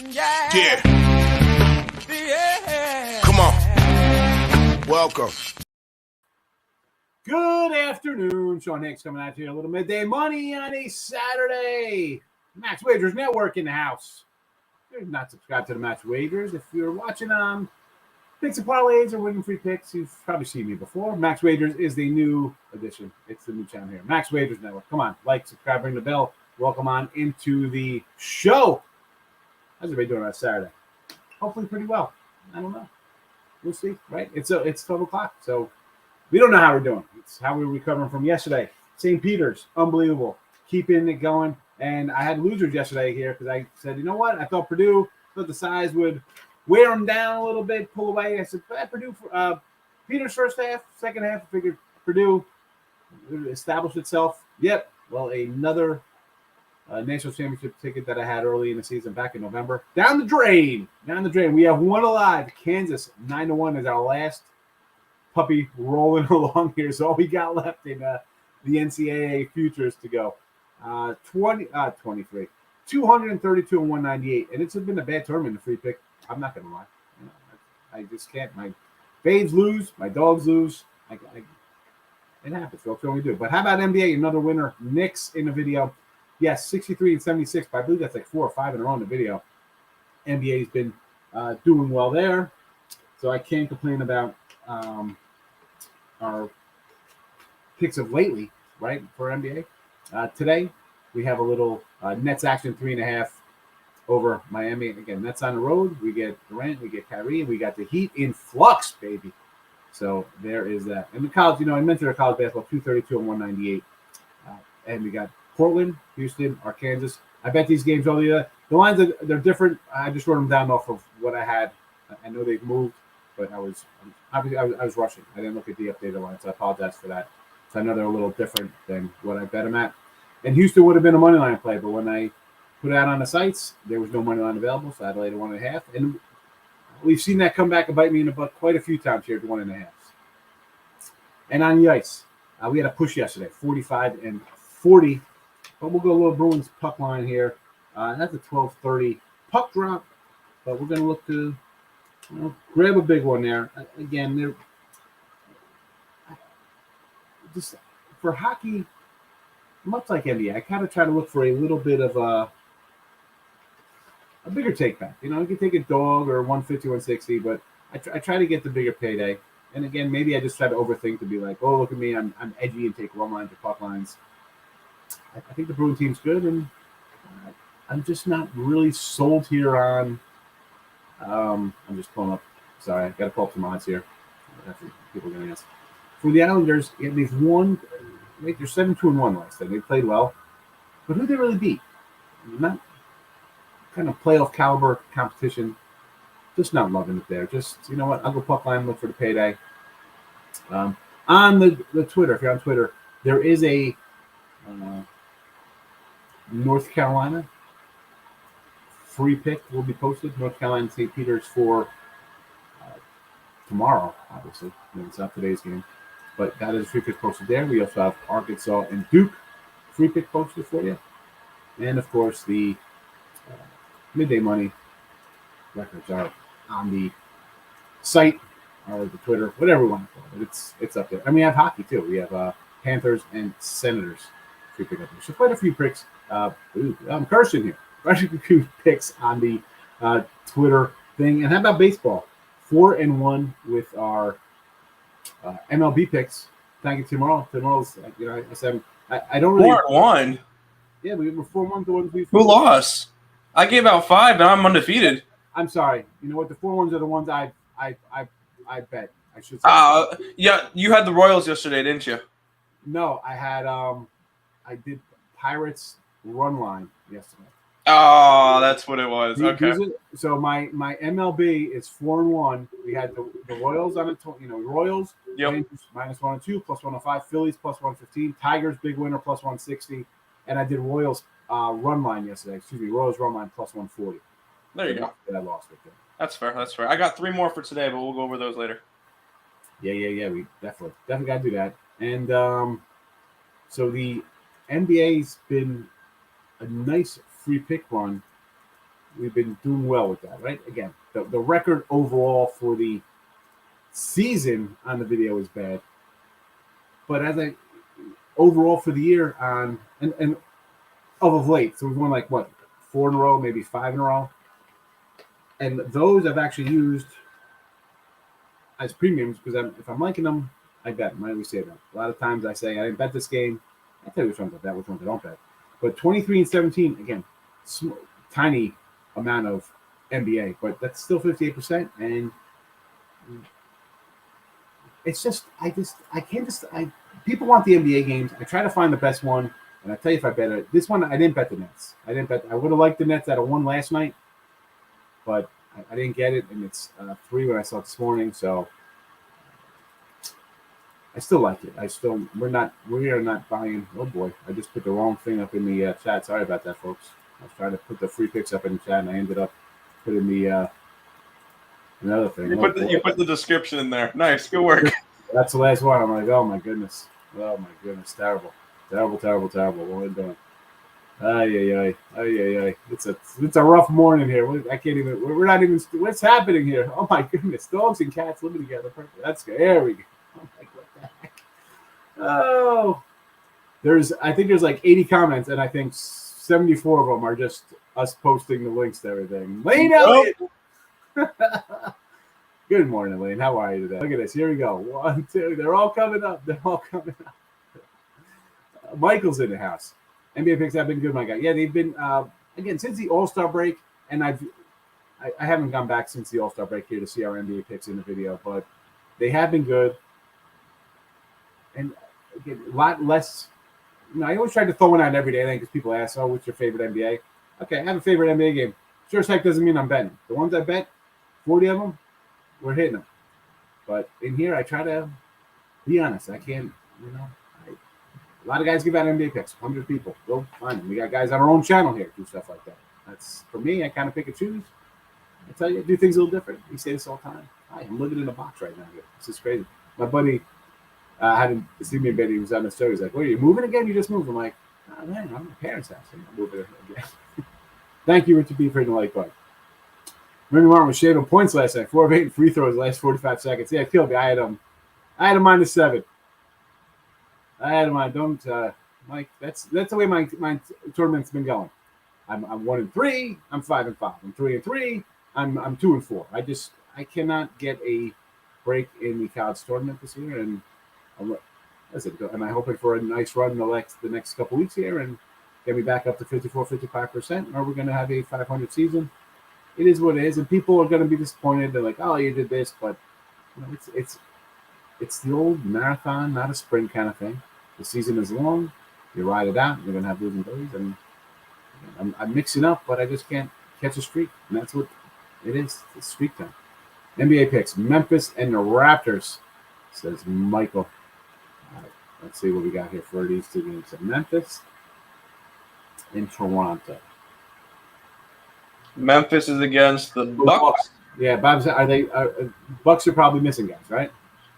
Yeah. Come on. Welcome. Good afternoon. Sean Higgs coming at you. A little midday money on a Saturday. Max Wagers Network in the house. If you're not subscribed to the Max Wagers, if you're watching on Picks and Parlays or Winning Free Picks, you've probably seen me before. Max Wagers is the new addition. It's the new channel here. Max Wagers Network. Come on. Like, subscribe, ring the bell. Welcome on into the show. How's everybody doing on Saturday? Hopefully pretty well. I don't know. We'll see, right? It's 12 o'clock, so we don't know how we're doing. It's how we're recovering from yesterday. St. Peter's, unbelievable. Keeping it going. And I had losers yesterday here because I said, you know what? I thought Purdue, the size would wear them down a little bit, pull away. I said, Purdue, Peter's first half, second half, I figured Purdue established itself. Yep. Well, another national championship ticket that I had early in the season back in November. Down the drain. We have one alive. Kansas, 9-1 is our last puppy rolling along here. So all we got left in the NCAA futures to go. 23. 232 and 198. And it's been a bad tournament in free pick. I'm not going to lie. I just can't. My faves lose. My dogs lose. It happens. What can we do? But how about NBA? Another winner. Knicks in the video. Yes, 63 and 76, but I believe that's like 4 or 5 in a row in the video. NBA's been doing well there, so I can't complain about our picks of lately, right, for NBA. Today, we have a little Nets action, 3.5 over Miami. Again, Nets on the road. We get Durant, we get Kyrie, and we got the Heat in flux, baby. So there is that. And the college, I mentioned our college basketball, 232 and 198. And we got Portland, Houston, Arkansas. I bet these games, all the lines, they're different. I just wrote them down off of what I had. I know they've moved, but I was rushing. I didn't look at the updated line, so I apologize for that. So I know they're a little different than what I bet them at. And Houston would have been a money line play, but when I put it out on the sites, there was no money line available, so I had to lay to 1.5. And we've seen that come back and bite me in the butt quite a few times here at 1.5. And on the ice, we had a push yesterday, 45 and 40. But we'll go a little Bruins puck line here. That's a 12:30 puck drop. But we're going to look to grab a big one there. Again, they're just for hockey, much like NBA, I kind of try to look for a little bit of a bigger take back. You can take a dog or 150, 160, but I try to get the bigger payday. And again, maybe I just try to overthink to be like, oh, look at me, I'm edgy and take run lines or puck lines. I think the Bruin team's good, and I'm just not really sold here on. I'm just pulling up. Sorry, I got to pull up some odds here. People are going to ask. For the Islanders, they've won. They're 7-2 and 1 last time. They played well, but who they really beat? Not kind of playoff caliber competition. Just not loving it there. Just what? I'll go puck line, look for the payday. On the Twitter, if you're on Twitter, there is a. North Carolina free pick will be posted. North Carolina and St. Peter's for tomorrow, obviously. It's not today's game. But that is a free pick posted there. We also have Arkansas and Duke free pick posted for you. And, of course, the midday money records are on the site or the Twitter, whatever we want to call it. It's up there. And we have hockey, too. We have Panthers and Senators free pick up there. So quite a few picks. I'm cursing here. Quite a few picks on the Twitter thing. And how about baseball? 4-1 with our MLB picks. Thank you tomorrow. Tomorrow's, I said I don't really. 4-1. Yeah, we were 4-1. The ones we. Who lost? I gave out 5, and I'm undefeated. I'm sorry. You know what? The 4-1s are the ones I bet. I should say. Yeah, you had the Royals yesterday, didn't you? No, I had I did Pirates run line yesterday. Oh, that's what it was. Okay. So my MLB is 4-1. We had the Royals on it. Royals. Yep. Minus 102, plus 105. Phillies plus 115. Tigers big winner plus 160. And I did Royals run line yesterday. Excuse me, Royals run line plus 140. There you go. I lost it there. That's fair. I got 3 more for today, but we'll go over those later. Yeah. We definitely got to do that. And so the NBA's been a nice free pick run we've been doing well with that, right? Again, the record overall for the season on the video is bad, but overall for the year on and of late, so we've won like what 4 in a row, maybe 5 in a row, and those I've actually used as premiums because if I'm liking them, I bet them. I always say that. A lot of times I say I didn't bet this game. I tell you which ones I bet, which ones I don't bet. But 23 and 17 again, tiny amount of NBA, but that's still 58%, and it's just I can't people want the NBA games. I try to find the best one, and I tell you if I bet it. This one I didn't bet the Nets. I would have liked the Nets that I won last night, but I didn't get it, and it's 3 when I saw it this morning. So I still like it. We are not buying. Oh boy, I just put the wrong thing up in the chat. Sorry about that, folks. I was trying to put the free picks up in the chat, and I ended up putting the another thing. You put the description in there. Nice, good work. That's the last one. I'm like, oh my goodness, terrible. What are we doing? Ay. It's a rough morning here. I can't even. We're not even. What's happening here? Oh my goodness, dogs and cats living together. That's good. There we go. I'm like, what the heck? Oh, I think there's like 80 comments, and I think 74 of them are just us posting the links to everything. Lane Elliott. Good morning, Lane. How are you today? Look at this. Here we go. 1, 2. They're all coming up. Michael's in the house. NBA picks have been good, my guy. Yeah, they've been again since the All-Star break, and I haven't gone back since the All-Star break here to see our NBA picks in the video, but they have been good. And again, a lot less. I always try to throw one out every day because people ask, "Oh, what's your favorite NBA?" Okay, I have a favorite NBA game. Sure as heck doesn't mean I'm betting. The ones I bet, 40 of them, we're hitting them. But in here, I try to be honest. I can't, a lot of guys give out NBA picks. 100 people. Go find them. We got guys on our own channel here do stuff like that. That's for me. I kind of pick and choose. I tell you, I do things a little different. We say this all the time. I'm living in a box right now. This is crazy. My buddy hadn't seen me in bed. He was on the show. He's like, "What are you moving again? You just moved." I'm like, "Oh man, I'm at my parents' house. I'm moving again." Thank you, Richard B. for the like button. Remy Martin was shading points last night. 4 of 8 free throws the last 45 seconds. Yeah, it killed me. I had him -7. I had him on. Don't, Mike. That's the way my tournament's been going. I'm 1-3. I'm 5-5. I'm 3-3. I'm 2-4. I cannot get a break in the college tournament this year, and listen, am I hoping for a nice run the next couple weeks here and get me back up to 54-55%? Or we're going to have a 500 season? It is what it is, and people are going to be disappointed. They're like, "Oh, you did this," but it's the old marathon, not a sprint kind of thing. The season is long. You ride it out. You're going to have losing days, and I'm mixing up, but I just can't catch a streak, and that's what it is. It's streak time. NBA picks: Memphis and the Raptors, says Michael. All right, let's see what we got here for these two games: Memphis and Toronto. Memphis is against the Bucks. Yeah, Bob, Bucks are probably missing guys, right?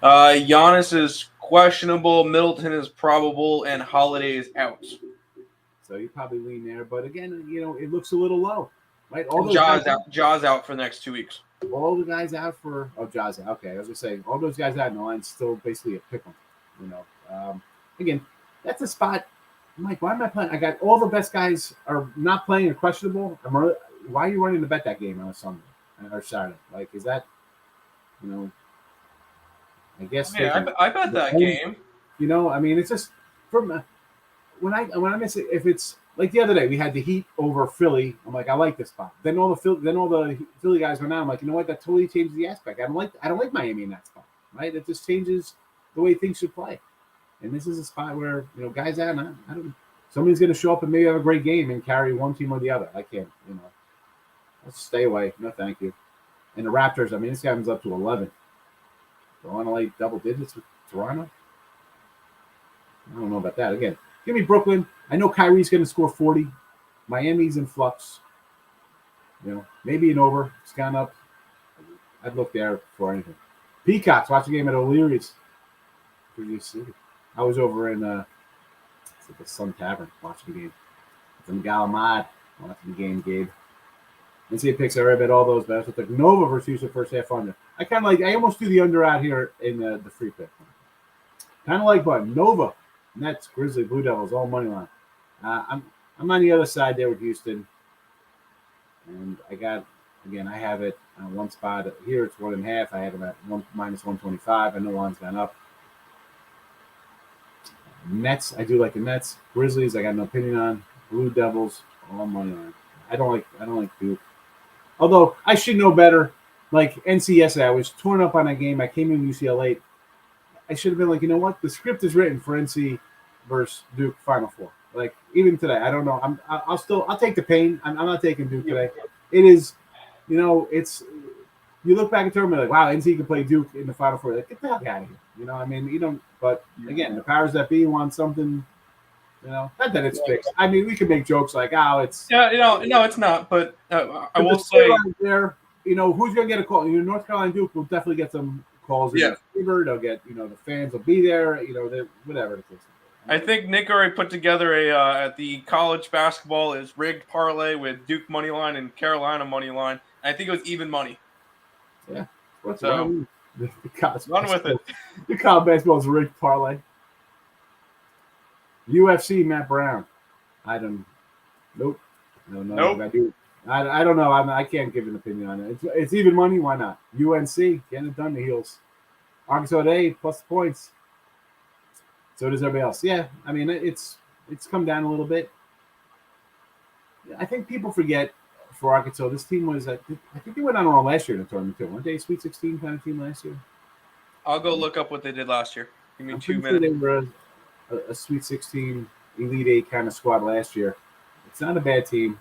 Giannis is questionable, Middleton is probable, and Holiday is out. So you probably lean there, but again, it looks a little low, right? All those Jaws out. Jaws out for the next 2 weeks. All the guys out for Jaws out. Okay, I was just saying, all those guys out in the line's still basically a pick 'em. Again, that's a spot. I'm like, why am I playing? I got all the best guys are not playing or questionable. Why are you running to bet that game on a Sunday or Saturday? Like, is that, I guess. Yeah, I bet that game. It's just from when I miss it. If it's like the other day, we had the Heat over Philly. I'm like, I like this spot. Then all the Philly guys went out. I'm like, you know what? That totally changes the aspect. I don't like Miami in that spot. Right? It just changes the way things should play. And this is a spot where guys out. I don't. Somebody's going to show up and maybe have a great game and carry one team or the other. I can't. Let's stay away. No, thank you. And the Raptors. This guy comes up to 11. Do I want to lay double digits with Toronto? I don't know about that. Again, give me Brooklyn. I know Kyrie's going to score 40. Miami's in flux. Maybe an over. It's gone up. I'd look there for anything. Peacocks. Watch the game at O'Leary's. I was over in the Sun Tavern watching the game. From Galamad watching the game, Gabe. NCAA picks, I bet all those bets. With the Nova versus Houston first half under. I almost do the under out here in the free pick. Kind of like but Nova, Nets, Grizzly, Blue Devils, all money line. I'm on the other side there with Houston, and I have it on one spot here. It's 1.5. I have it at -125. I know line's gone up. Nets, I do like the Nets. Grizzlies, I got no opinion on. Blue Devils, all money line. I don't like Duke. Although I should know better. Like NC, I was torn up on that game. I came in UCLA. I should have been like, you know what? The script is written for NC versus Duke Final Four. Like even today, I don't know. I'll take the pain. I'm not taking Duke today. It is, it's. You look back at tournament like, wow, NC can play Duke in the Final Four. Like, get the heck out of here. I mean, you don't. But again, the powers that be want something. Not that it's fixed. I mean, we can make jokes like, oh, it's. Yeah, no, it's not. But I will say, there, who's going to get a call? North Carolina Duke will definitely get some calls in their favor. They'll get, the fans will be there. Whatever the case. I think Nick already put together at the college basketball is rigged parlay with Duke money line and Carolina money line. I think it was even money. Yeah. So run with it. The college basketball is rigged parlay. UFC Matt Brown. Nope. No. I don't know. I can't give an opinion on it. It's even money. Why not? UNC getting it done. The Heels. Arkansas today plus the points. So does everybody else. Yeah, I mean it's come down a little bit. I think people forget for Arkansas. This team was. I think they went on a run last year in the tournament too. Weren't they a Sweet 16 kind of team last year? I'll go look up what they did last year. Give me 2 minutes. Sure they were a Sweet 16 Elite 8 kind of squad last year. It's not a bad team.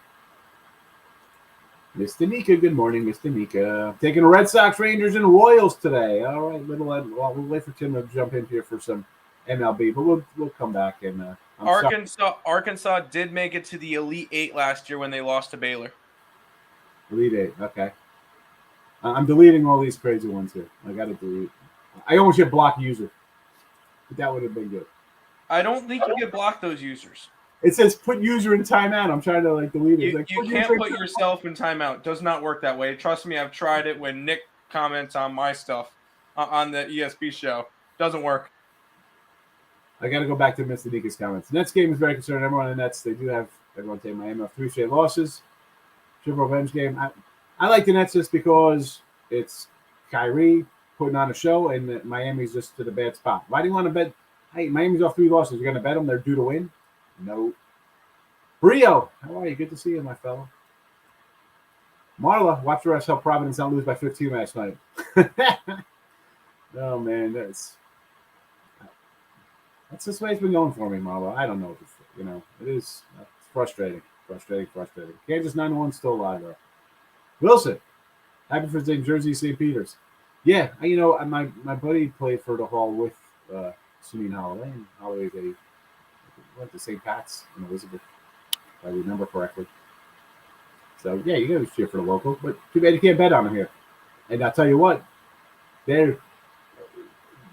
Mr. Nika, good morning, Mr. Nika. Taking the Red Sox, Rangers, and Royals today. All right, we'll wait for Tim to jump in here for some MLB, but we'll come back and Arkansas did make it to the Elite 8 last year when they lost to Baylor. Elite 8, okay. I'm deleting all these crazy ones here. I got to delete. I almost hit block user, but that would have been good. I don't think you can block those users. It says put user in timeout. I'm trying to delete it. You can't put yourself in timeout. It does not work that way. Trust me, I've tried it when Nick comments on my stuff on the ESP show. Doesn't work. I got to go back to Mr. Nika's comments. Nets game is very concerned. Everyone in the Nets, they do have everyone take Miami off 3 straight losses. Triple revenge game. I like the Nets just because it's Kyrie putting on a show and Miami's just to the bad spot. Why do you want to bet? Hey, Miami's off 3 losses. You're going to bet them? They're due to win? No. Brio, how are you? Good to see you, my fellow. Marla, watch the rest. Help Providence not lose by 15 last night. Oh, man, that's just the way it's been going for me, Marla. I don't know. It is frustrating. Kansas 9-1 still alive, though. Wilson, happy for St. Jersey, St. Peter's. Yeah, my buddy played for the Hall with Sunil Holiday, and Holiday, they went to St. Pat's in Elizabeth, if I remember correctly. So, yeah, you got to cheer for the local, but too bad you can't bet on them here. And I'll tell you what, the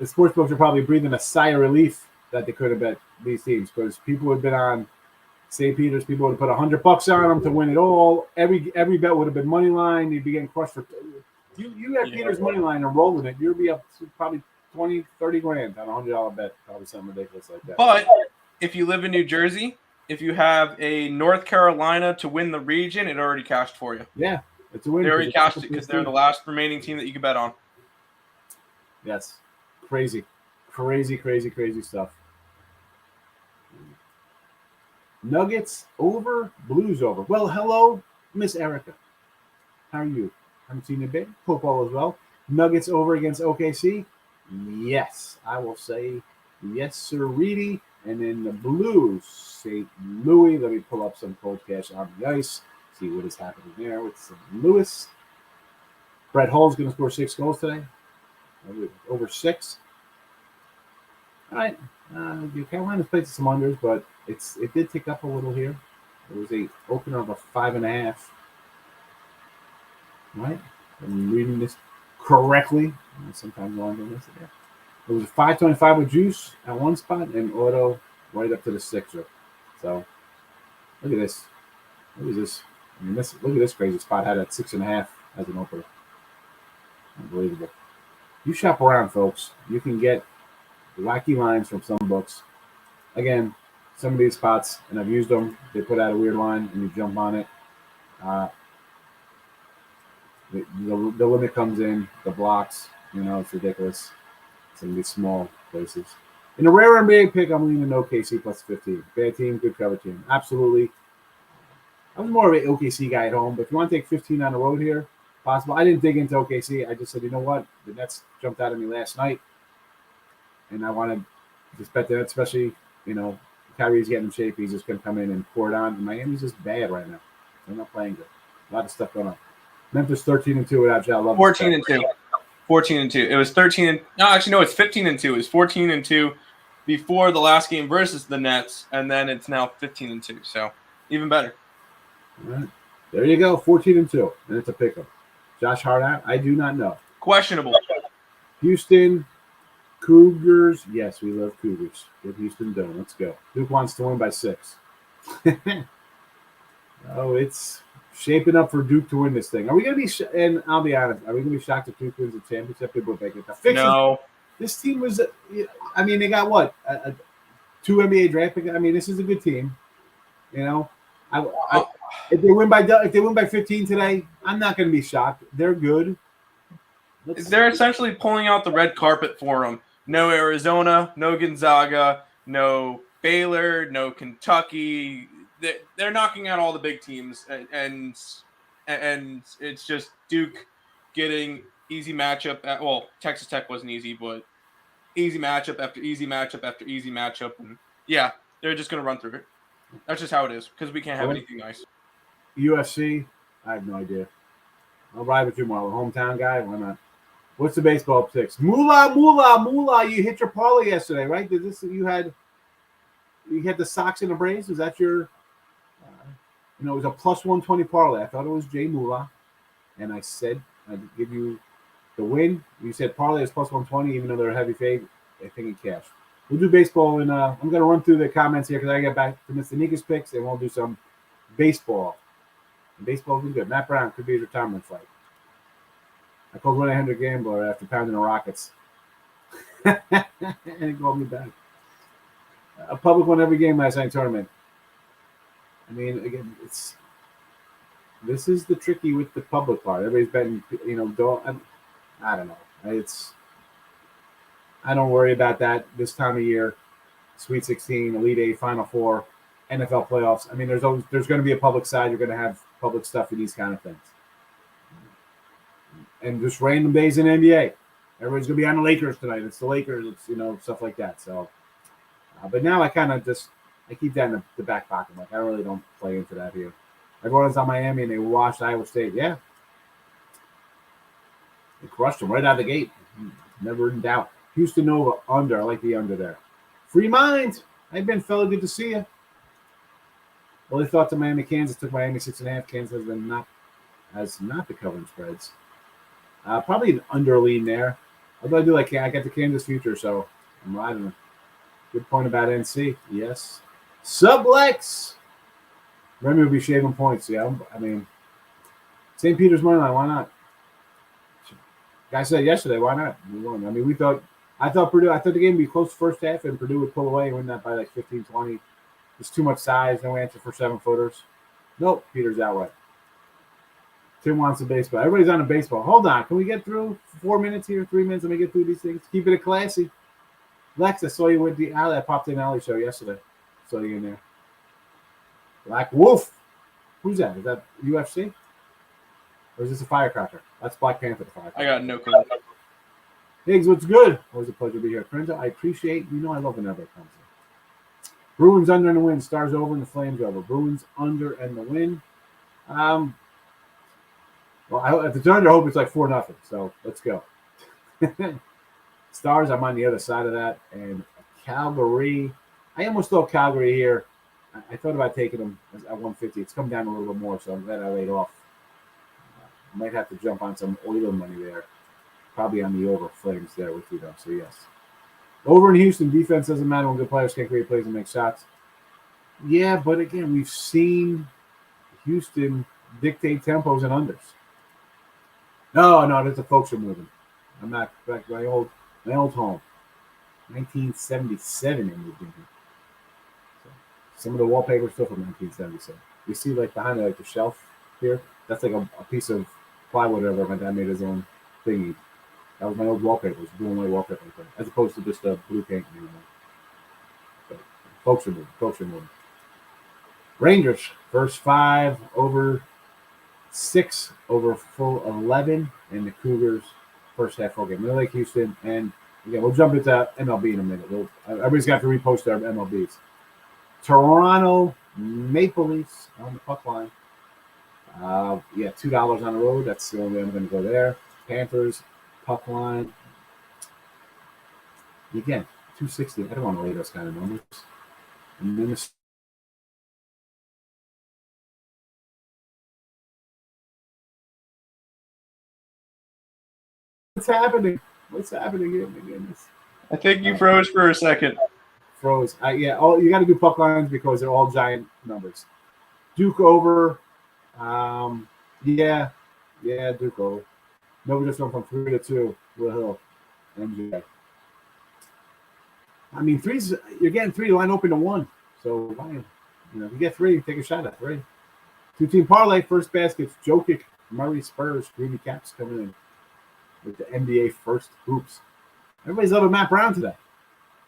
sports books are probably breathing a sigh of relief that they could have bet these teams because people would have been on St. Peter's. People would have put $100 on them to win it all. Every bet would have been money line. You'd be getting crushed for. You had Peter's money line and rolling it. You'd be up to probably 20, 30 grand on a $100 bet. Probably something ridiculous like that. But if you live in New Jersey, if you have a North Carolina to win the region, it already cashed for you. Yeah, it's a win. They already cashed it because they're the last remaining team that you can bet on. Yes, crazy stuff. Nuggets over, Blues over. Well, hello, Miss Erica. How are you? Haven't seen you a bit. Football as well. Nuggets over against OKC. Yes, I will say yes, sir, Reedy. And then the Blues, St. Louis. Let me pull up some cold cash on the ice. See what is happening there with St. Louis. Brett Hull's going to score 6 goals today. Over 6. All right. Carolina's played some unders, but it did tick up a little here. It was a opener of a 5.5. Right? I'm reading this correctly. Sometimes I'm doing this again. It was a 5.25 with juice at one spot and auto right up to the 6er. So look at this. What is this? I mean, look at this crazy spot. Had at 6.5 as an opener. Unbelievable. You shop around, folks. You can get wacky lines from some books. Again, some of these spots, and I've used them. They put out a weird line, and you jump on it. The limit comes in, the blocks. It's ridiculous. Some of these small places. In a rare NBA pick, I'm leaning OKC plus 15. Bad team, good cover team. Absolutely. I was more of an OKC guy at home, but if you want to take 15 on the road here, possible. I didn't dig into OKC. I just said, you know what? The Nets jumped out at me last night, and I want to just bet the Nets, especially, Kyrie's getting in shape. He's just going to come in and pour it on. And Miami's just bad right now. They're not playing good. A lot of stuff going on. Memphis 13-2 without Ja. 14-2. 14-2. It was 13. It's 15-2. It was 14-2 before the last game versus the Nets, and then it's now 15-2. So even better. All right. There you go. 14-2, and it's a pickup. Josh Hart out? I do not know. Questionable. Houston Cougars. Yes, we love Cougars. Get Houston done. Let's go. Duke wants to win by 6. It's shaping up for Duke to win this thing. Are we going to be, and I'll be honest, are we going to be shocked if Duke wins the championship? People will make it. No. This team was, they got what? 2 NBA draft picks? This is a good team. If they win by 15 today, I'm not going to be shocked. They're good. They're essentially pulling out the red carpet for them. No Arizona, no Gonzaga, no Baylor, no Kentucky. They're knocking out all the big teams, and it's just Duke getting easy matchup. Texas Tech wasn't easy, but easy matchup after easy matchup after easy matchup, and yeah, they're just going to run through it. That's just how it is because we can't have anything nice. UFC, I have no idea. I'll ride with you, Marlon. Hometown guy, why not? What's the baseball picks? Moolah. You hit your parlay yesterday, right? You had the Sox and the Braves? Was that your? It was a plus 120 parlay. I thought it was Jay Moolah, and I said I'd give you the win. You said parlay is plus 120, even though they're a heavy fade. I think it cashed. We'll do baseball, and I'm going to run through the comments here because I get back to Mr. Nika's picks, and we'll do some baseball. And baseball's been good. Matt Brown could be his retirement fight. I called 1-800-GAMBLER after pounding the Rockets. And he called me back. A public won every game last night tournament. Again, this is the tricky with the public part. Everybody's betting, I don't know. I don't worry about that this time of year. Sweet 16, Elite 8, Final Four, NFL playoffs. There's going to be a public side. You're going to have public stuff for these kind of things. And just random days in NBA. Everybody's going to be on the Lakers tonight. It's the Lakers. It's, stuff like that. So, but now I kind of I keep that in the back pocket. I really don't play into that here. Everyone's on Miami and they washed Iowa State. Yeah. They crushed them right out of the gate. Never in doubt. Houston Nova under. I like the under there. Free mind. Hey, Ben, fella, good to see you. Well, they thought to Miami, Kansas took Miami 6.5. Kansas has not the covering spreads. Probably an under lean there. Although I do I got the Kansas future, so I'm riding them. Good point about NC. Yes. Sublex. Remy will be shaving points. Yeah, St. Peter's money line. Why not? Guy said yesterday, why not? We won. I thought the game would be close first half, and Purdue would pull away and win that by 15, 20. It's too much size. No answer for 7-footers. Nope. Peter's outright. Tim wants a baseball. Everybody's on a baseball. Hold on. Can we get through 4 minutes here? 3 minutes? Let me get through these things. Keep it classy. Lex, I saw you with the alley. I popped in alley show yesterday. Saw you in there. Black Wolf. Who's that? Is that UFC? Or is this a firecracker? That's Black Panther. The firecracker. I got no clue. Higgs, what's good? Always a pleasure to be here. Friends, I appreciate, I love whenever it comes in. Bruins under and the win. Stars over and the Flames over. Bruins under and the win. If it's under, I hope it's 4-0. So let's go. Stars, I'm on the other side of that. And Calgary, I almost thought Calgary here. I thought about taking them at 150. It's come down a little bit more, so I'm glad I laid off. I might have to jump on some Oiler money there. Probably on the over Flames there with you, though. So, yes. Over in Houston, defense doesn't matter when good players can't create plays and make shots. Yeah, but again, we've seen Houston dictate tempos and unders. No, that's the folks are moving. I'm not back to my old home. 1977 they moved in here. So some of the wallpaper still from 1977. You see like behind the shelf here? That's like a piece of plywood or whatever. My dad made his own thingy. That was my old wallpaper. It was blue and white wallpaper, as opposed to just a blue paint anymore. But folks are moving. Rangers, first 5 over 6 over full 11, and the Cougars, first half full game. They're like Houston, and again, we'll jump into MLB in a minute. Everybody's got to repost their MLBs. Toronto Maple Leafs on the puck line. $2 on the road. That's the only way I'm going to go there. Panthers puck line. Again, 260. I don't want to lay those kind of numbers. And then What's happening here? My goodness. I think you froze for a second. Froze. You got to do puck lines because they're all giant numbers. Duke over. Duke over. Nobody just went from 3-2. Will Hill. MJ. I mean, you're getting 3 line open to 1. So, if you get 3, take a shot at 3. 2-team parlay, first baskets, Jokic, Murray, Spurs, Greeny Caps coming in with the NBA first hoops. Everybody's loving Matt Brown today.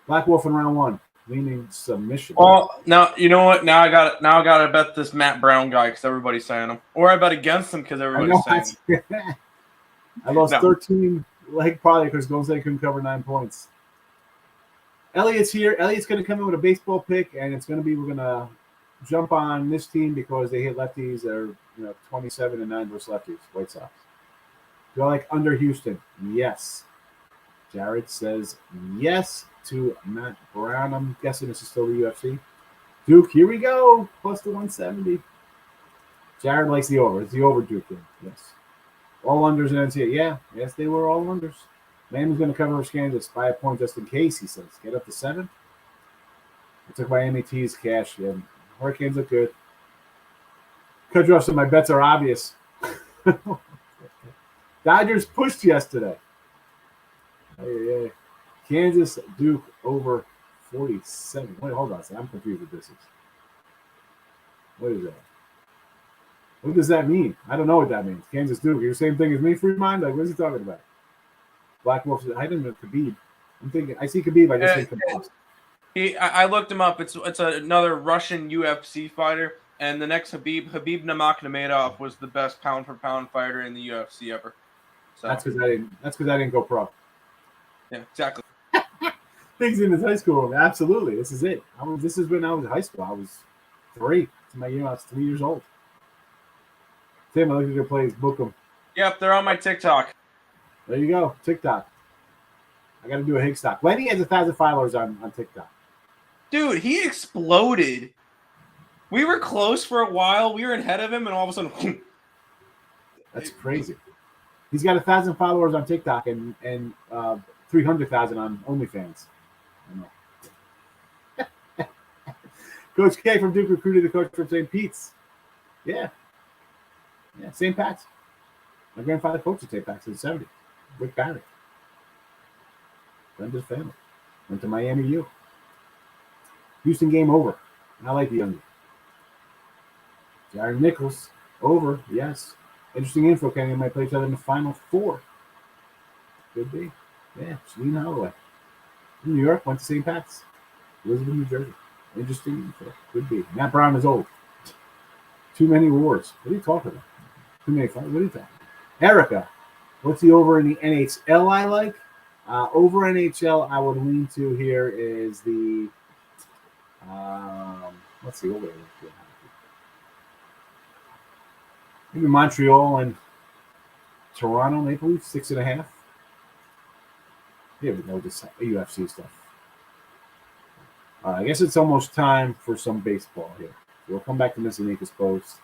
Black Wolf in round 1, leaning submission. Well, now you know what? Now I got to bet this Matt Brown guy because everybody's saying him, or I bet against him because everybody's saying him. I lost 13 leg parlay because Golden State couldn't cover 9 points. Elliot's here. Elliot's going to come in with a baseball pick, and we're going to jump on this team because they hit lefties. They're 27-9 versus lefties. White Sox. Do I like under Houston? Yes. Jared says yes to Matt Brown. I'm guessing this is still the UFC. Duke, here we go. Plus the 170. Jared likes the over. It's the over Duke game. Yes. All unders in NCAA. Yeah. Yes, they were all unders. Man was going to cover Kansas by a point just in case, he says. Get up to 7. I took Miami T's cash. Yeah. Hurricanes look good. Cut you off, so my bets are obvious. Dodgers pushed yesterday. Hey. Kansas Duke over 47. Wait, hold on a second. I'm confused with this. What is that? What does that mean? I don't know what that means. Kansas Duke. You're the same thing as me, Fremont? Like, what is he talking about? Black Wolf. I didn't know Khabib. I'm thinking. I see Khabib. I just think Khabib. I looked him up. It's another Russian UFC fighter, and the next Habib Nurmagomedov was the best pound for pound fighter in the UFC ever. So that's because I didn't go pro. Yeah, exactly. Things in his high school. Absolutely, this is it. This is when I was in high school. I was 3. It's my year. I was 3 years old. Tim, I look at your plays. Book them. Yep, they're on my TikTok. There you go. TikTok. I got to do a Higgs stock. Lenny has 1,000 followers on TikTok. Dude, he exploded. We were close for a while. We were ahead of him, and all of a sudden, that's crazy. He's got 1,000 followers on TikTok and 300,000 on OnlyFans. I know. Coach K from Duke recruited the coach from St. Pete's. Yeah, St. Pat's. My grandfather coached at St. Pat's in the 70s. Rick Barry. Friend of the family. Went to Miami U. Houston game over. I like the young. Jared Nichols over. Yes. Interesting info. Kenny might play each other in the Final 4. Could be. Yeah. Shalene Holloway. In New York. Went to St. Pat's. Elizabeth, New Jersey. Interesting info. Could be. Matt Brown is old. Too many wars. What are you talking about? Too many fights. What are you talking about? Erica. What's the over in the NHL I like? Over NHL I would lean to here is the what's the over? Maybe Montreal and Toronto Maple Leafs 6.5. Yeah, we know this UFC stuff. I guess it's almost time for some baseball here. We'll come back to Miss Anika's post.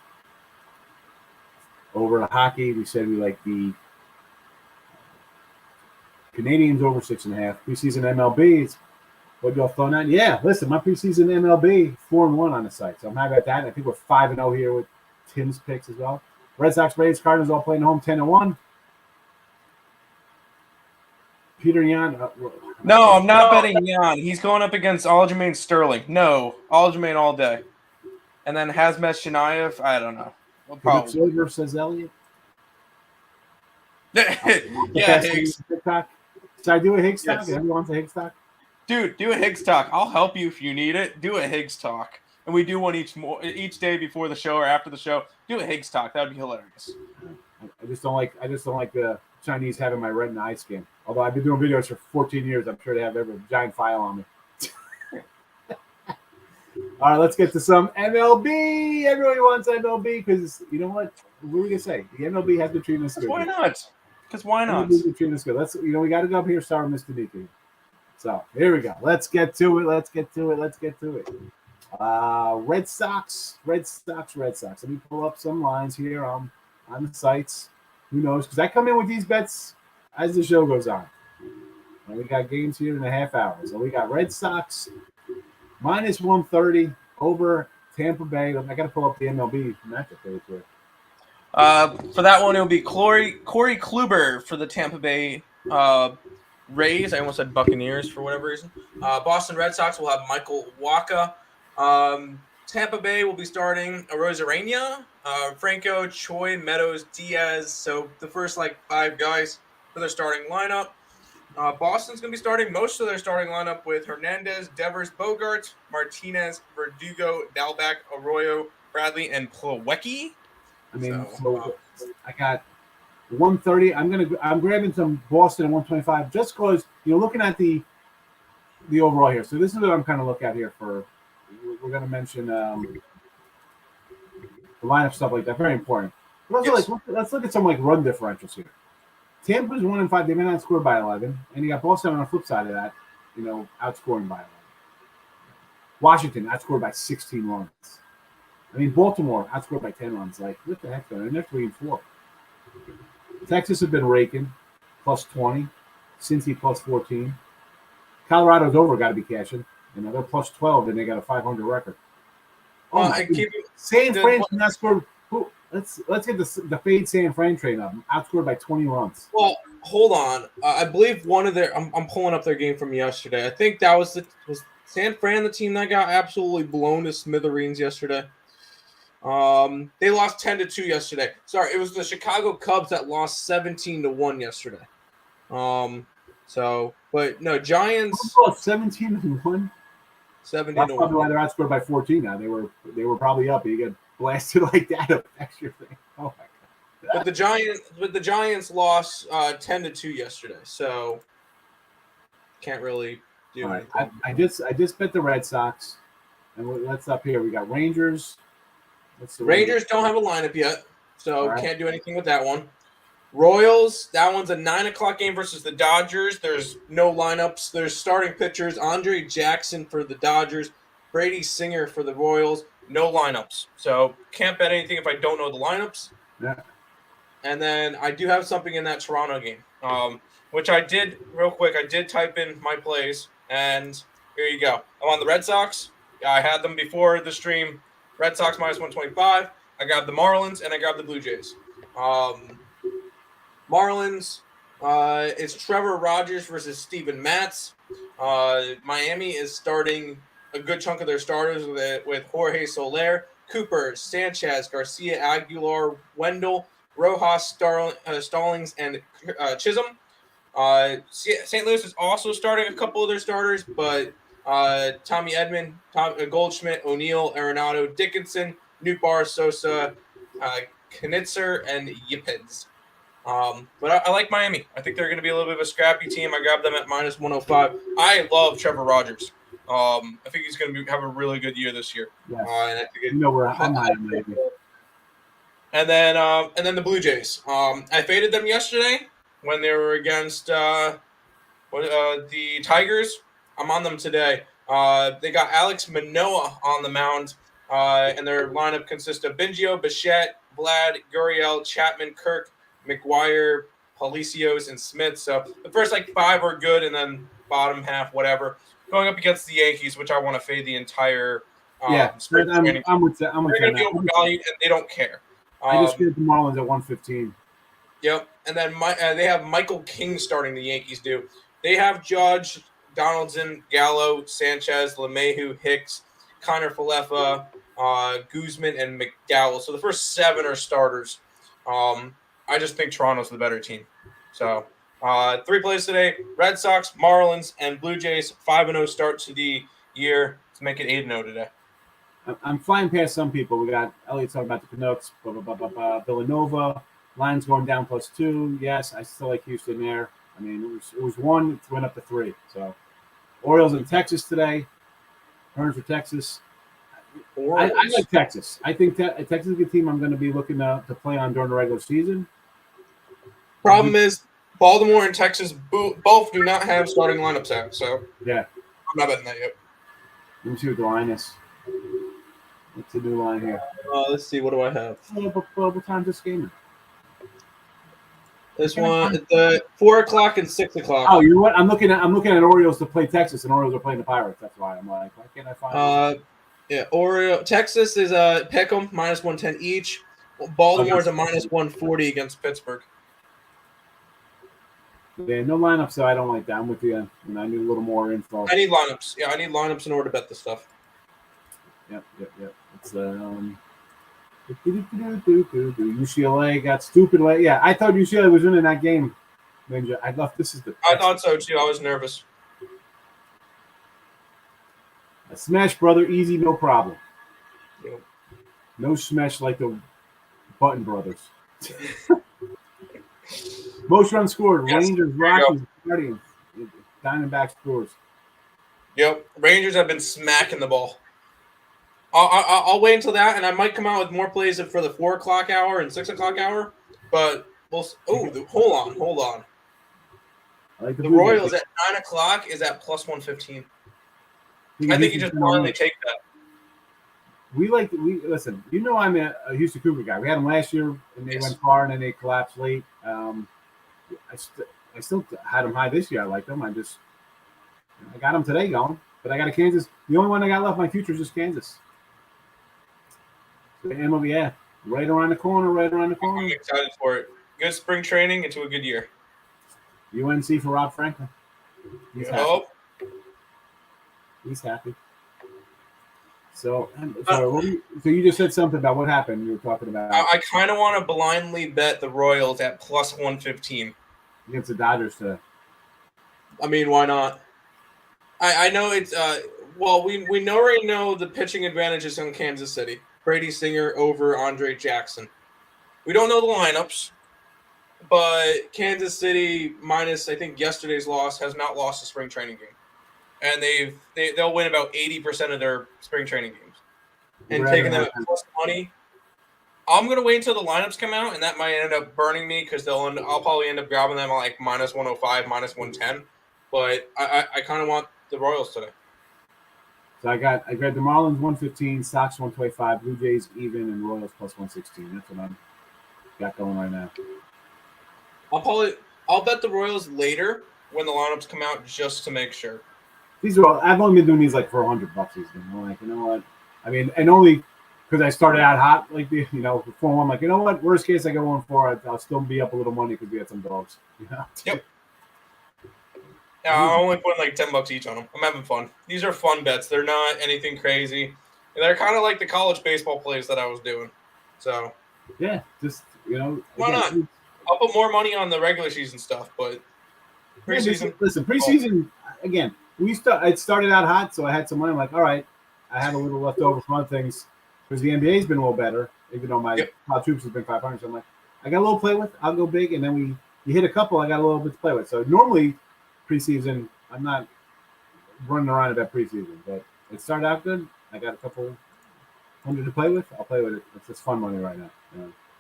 Over to hockey, we said we like the Canadians over 6.5. Preseason MLB. What y'all thrown on? Yeah, listen, my preseason MLB 4-1 on the site, so I'm happy about that. I think we're 5-0 here with Tim's picks as well. Red Sox, Rays, Cardinals all playing home 10-1. Peter Yan. No, I'm not betting Yan. He's going up against Aljamain Sterling. No, Aljamain all day. And then Hazmat Shinayev, I don't know. Well, probably. Silver, says Elliot. Yeah, Higgs. TikTok. Should I do a Higgs talk? Yes. Everyone wants a Higgs talk? Dude, do a Higgs talk. I'll help you if you need it. Do a Higgs talk. And we do one each day before the show or after the show. Do a Higgs talk. That would be hilarious. I just don't like the Chinese having my retina eye scan. Although I've been doing videos for 14 years, I'm sure they have every giant file on me. All right, let's get to some MLB. Everybody wants MLB because you know what? What are we gonna say? The MLB has been treating us good. Why not? Because why not? MLB's been treating us good. We got to go up here, start with Mr. Nicky. So here we go. Let's get to it. Red Sox. Let me pull up some lines here on the sites. Who knows? Because I come in with these bets as the show goes on. And we got games here in a half hour. So we got Red Sox minus 130 over Tampa Bay. I got to pull up the MLB matchup really quick. For that one, it'll be Corey Kluber for the Tampa Bay Rays. I almost said Buccaneers for whatever reason. Boston Red Sox will have Michael Wacha. Tampa Bay will be starting Arozarena, Franco, Choi, Meadows, Diaz. So the first 5 guys for their starting lineup. Boston's going to be starting most of their starting lineup with Hernandez, Devers, Bogarts, Martinez, Verdugo, Dalbec, Arroyo, Bradley, and Plawecki. I mean, so I got 130. I'm grabbing some Boston at 125 just because looking at the overall here. So this is what I'm kind of looking at here for. We're going to mention the lineup stuff like that. Very important. But also, let's look at some run differentials here. Tampa's 1-5. They may not score by 11, and you got Boston on the flip side of that. Outscoring by 11. Washington outscored by 16 runs. I mean, Baltimore outscored by 10 runs. What the heck? They're 3-4. Texas have been raking, plus 20. Cincy plus 14. Colorado's over, got to be cashing. They're plus 12, and they got a 500 record. San Fran not scored. Let's get the fade San Fran train up. Outscored by 20 runs. Well, hold on. I believe one of their. I'm pulling up their game from yesterday. I think that was San Fran, the team that got absolutely blown to smithereens yesterday. They lost 10-2 yesterday. Sorry, it was the Chicago Cubs that lost 17-1 yesterday. But no, Giants 17-1. 17-1. That's probably why they're outscored by 14 now. They were probably up. You get blasted like that up next year thing. Oh my god. But the Giants lost 10-2 yesterday. So can't really do anything. I just bet the Red Sox. And what's up here? We got Rangers. Rangers don't have a lineup yet, so can't do anything with that one. Royals, that one's a 9:00 game versus the Dodgers. There's no lineups. There's starting pitchers. Andre Jackson for the Dodgers. Brady Singer for the Royals. No lineups. So can't bet anything if I don't know the lineups. Yeah. And then I do have something in that Toronto game, which I did real quick. I did type in my plays, and here you go. I'm on the Red Sox. I had them before the stream. Red Sox minus 125. I grabbed the Marlins, and I grabbed the Blue Jays. Marlins, it's Trevor Rogers versus Steven Matz. Miami is starting a good chunk of their starters with Jorge Soler, Cooper, Sanchez, Garcia, Aguilar, Wendell, Rojas, Stallings, and Chisholm. St. Louis is also starting a couple of their starters, but Tommy Edman, Goldschmidt, O'Neill, Arenado, Dickinson, Nootbaar, Sosa, Knitzer, and Yepes. But I like Miami. I think they're going to be a little bit of a scrappy team. I grabbed them at minus 105. I love Trevor Rogers. I think he's going to have a really good year this year. Yes. And I think where I'm at, maybe. And then the Blue Jays. I faded them yesterday when they were against the Tigers. I'm on them today. They got Alex Manoah on the mound, and their lineup consists of Biggio, Bichette, Vlad, Gurriel, Chapman, Kirk, McGuire, Palacios, and Smith. So the first 5 are good, and then bottom half, whatever. Going up against the Yankees, which I want to fade the entire spring training. I'm with that. They're going to be overvalued, and they don't care. I just get the Marlins at 115. Yep, and then they have Michael King starting. The Yankees do. They have Judge, Donaldson, Gallo, Sanchez, LeMahieu, Hicks, Connor Falefa, Guzman, and McDowell. So the first 7 are starters. I just think Toronto's the better team. So 3 plays today: Red Sox, Marlins, and Blue Jays. 5-0 start to the year to make it 8-0 today. I'm flying past some people. We got Elliot talking about the Canucks, Villanova. Lions going down +2. Yes, I still like Houston there. I mean, it was 1, it went up to 3. So, Orioles in Texas today. Turns for Texas. I like Texas. I think Texas is a good team I'm going to be looking to play on during the regular season. Problem is, Baltimore and Texas both do not have starting lineups out. So, yeah. I'm not betting that yet. Let me see what the line is. What's the new line here? Let's see. What do I have? What time's this game? This one at the 4 o'clock and 6 o'clock. Oh, you know what? I'm looking at Orioles to play Texas, and Orioles are playing the Pirates. That's why I'm like, why can't I find? Texas is Peckham -110 each. Baltimore's a -140 against Pittsburgh. Yeah, no lineups, so I don't like that. I'm with you. And I need a little more info. I need lineups. Yeah, I need lineups in order to bet this stuff. Yep. It's UCLA got stupid late. Yeah, I thought UCLA was winning that game. Ninja, I thought I thought so too. I was nervous. A smash, brother, easy, no problem. Yep. No smash like the Button Brothers. Most runs scored: yes, Rangers, Rockies, Guardians, Diamondbacks scores. Yep, Rangers have been smacking the ball. I'll wait until that, and I might come out with more plays for the 4 o'clock hour and 6 o'clock hour. But hold on. I like the Royals at 9 o'clock is at +115. I think you just finally take that. Listen. You know I'm a Houston Cougar guy. We had them last year, and they went far, and then they collapsed late. I still had them high this year. I like them. I got them today going, but I got a Kansas. The only one I got left my future is just Kansas. So MLB, right around the corner. I'm excited for it. Good spring training into a good year. UNC for Rob Franklin. He's happy. He's happy. So you just said something about what happened. You were talking about. I kind of want to blindly bet the Royals at +115 against the Dodgers today. I mean, why not? I know it's we already know the pitching advantages on Kansas City. Brady Singer over Andre Jackson. We don't know the lineups, but Kansas City, minus I think yesterday's loss, has not lost a spring training game. And they'll win about 80% of their spring training games. And taking them at plus money, I'm going to wait until the lineups come out, and that might end up burning me because I'll probably end up grabbing them at like -105, -110. But I kind of want the Royals today. So I got the Marlins 115, Sox 125, Blue Jays even, and Royals +116. That's what I'm got going right now. I'll bet the Royals later when the lineups come out just to make sure. These are all, I've only been doing these like for $100 these days. I'm like, you know what? I mean, and only because I started out hot, like before I'm like, you know what? Worst case, I go 1-4. I'll still be up a little money because we had some dogs. Yep. Yeah, I'm only putting like $10 each on them. I'm having fun. These are fun bets. They're not anything crazy. They're kind of like the college baseball plays that I was doing. So yeah, just why not? I'll put more money on the regular season stuff, but preseason. Listen, preseason again. It started out hot, so I had some money. I'm like, all right, I had a little left over from other things because the NBA's been a little better, even though my college hoops has been 500. So I'm like, I got a little to play with. I'll go big, and then you hit a couple. I got a little bit to play with. So normally preseason, I'm not running around about preseason, but it started out good. I got a couple hundred to play with. I'll play with it. It's just fun money right now.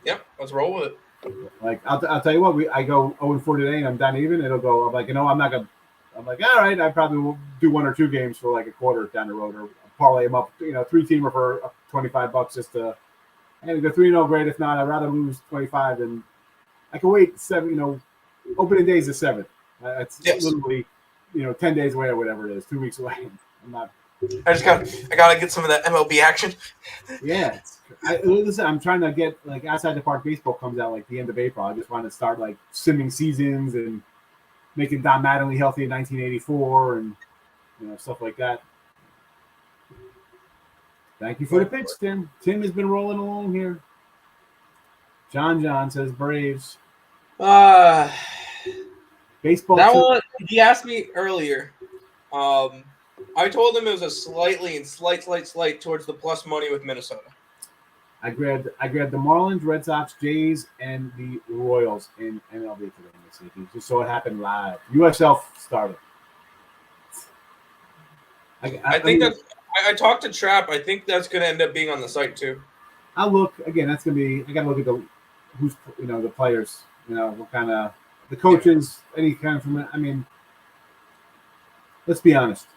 Yep, let's roll with it. Like I'll tell you what, I go 0-4 today, and I'm down even. It'll go. I'm like, I'm not gonna. I'm like, all right, I probably will do 1 or 2 games for like a quarter down the road, or parlay them up, 3-teamer for $25 just to. And go 3-0, great. If not, I'd rather lose 25 than I can wait 7. Opening day is the 7th. It's literally, 10 days away or whatever it is, 2 weeks away. I'm not I gotta get some of that MLB action. Yeah, listen, I'm trying to get like Outside the Park baseball comes out like the end of April. I just want to start like simming seasons and making Don Mattingly healthy in 1984 and stuff like that. Thank you for the pitch, Tim. Tim has been rolling along here. John says Braves. Baseball. That one, he asked me earlier. I told him it was a slight towards the plus money with Minnesota. I grabbed the Marlins, Red Sox, Jays, and the Royals in MLB today. Just so it happened live. USL started. I think that's. I talked to Trap. I think that's going to end up being on the site too. I'll look again. That's going to be. I got to look at the players. What kind of the coaches, any kind of. I mean, let's be honest.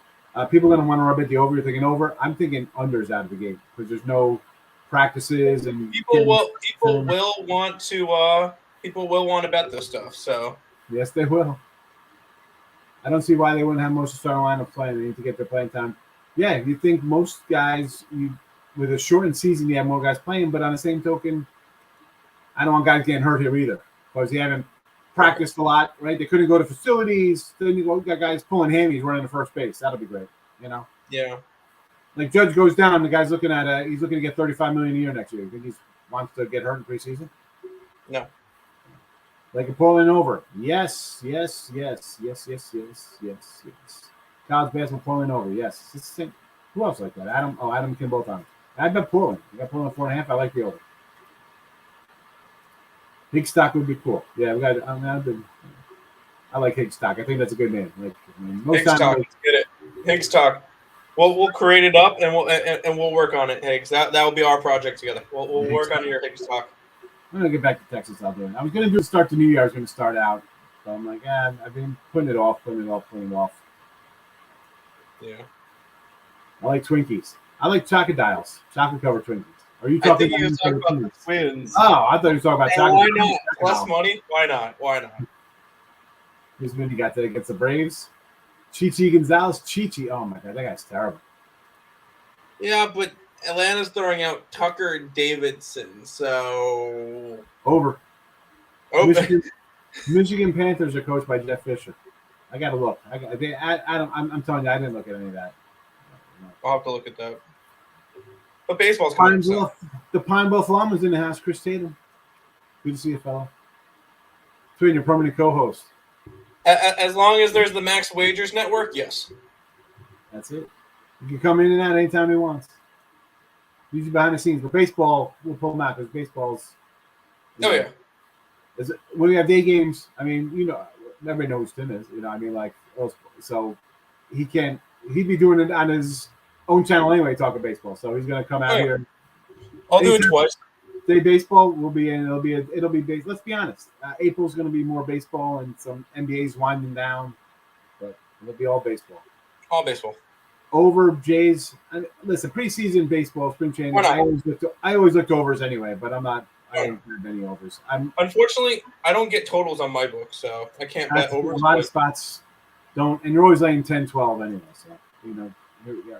People are going to want to rub it the over. You're thinking over. I'm thinking unders out of the gate because there's no practices and people will want to bet this stuff. So yes, they will. I don't see why they wouldn't have most of the starting lineup playing. They need to get their playing time. Yeah, you think most guys, with a shortened season, you have more guys playing. But on the same token, I don't want guys getting hurt here either because you haven't practiced a lot, right? They couldn't go to facilities. Then you got guys pulling hammies running to first base. That'll be great, Yeah. Like Judge goes down, the guy's looking at he's looking to get $35 million a year next year. You think he wants to get hurt in preseason? No. Like a pulling over. Yes. College basketball pulling over. Yes. It's the same. Who else like that? Adam can both on. I bet Portland. You got Portland 4.5. I like the over. Higgs stock would be cool. Yeah, we got. I like Higgs stock. I think that's a good name. Higgs stock. Get it. Higgs stock. We'll create it up and we'll work on it, Higgs. That will be our project together. We'll work on your Higgs stock. I'm gonna get back to Texas. I'll do it. I was gonna do the start the new year. I was gonna start out, but I'm like, I've been putting it off. Yeah. I like Twinkies. I like chocolate covered Twinkies. Are you talking about the Twins? Oh, I thought you were talking about chocolate. Why not? Less money? Why not? Here's when you got that against the Braves. Chichi Gonzalez. Oh my God, that guy's terrible. Yeah, but Atlanta's throwing out Tucker Davidson, so over. Michigan Panthers are coached by Jeff Fisher. I got to look. I'm telling you, I didn't look at any of that. I'll have to look at that. But baseball's the Pine Bluff Llamas in the house. Chris Tatum. Good to see you, fella. Between your permanent co-host. As long as there's the Max Wagers Network, yes. That's it. You can come in and out anytime he wants. Usually behind the scenes, but baseball we'll pull them out because baseball's. Oh yeah. When we have day games, I mean, everybody knows who Tim is. So he'd be doing it on his own channel anyway, talking baseball. So he's gonna come out here. I'll do it twice. Day baseball will be in. It'll be base. Let's be honest. April's gonna be more baseball and some NBA's winding down, but it'll be all baseball. All baseball. Over Jays. Listen, preseason baseball, spring training. I always looked overs anyway, but I'm not. I don't have any overs. Unfortunately, I don't get totals on my book, so I can't bet overs. A lot of spots don't, and you're always laying 10, 12 anyway. So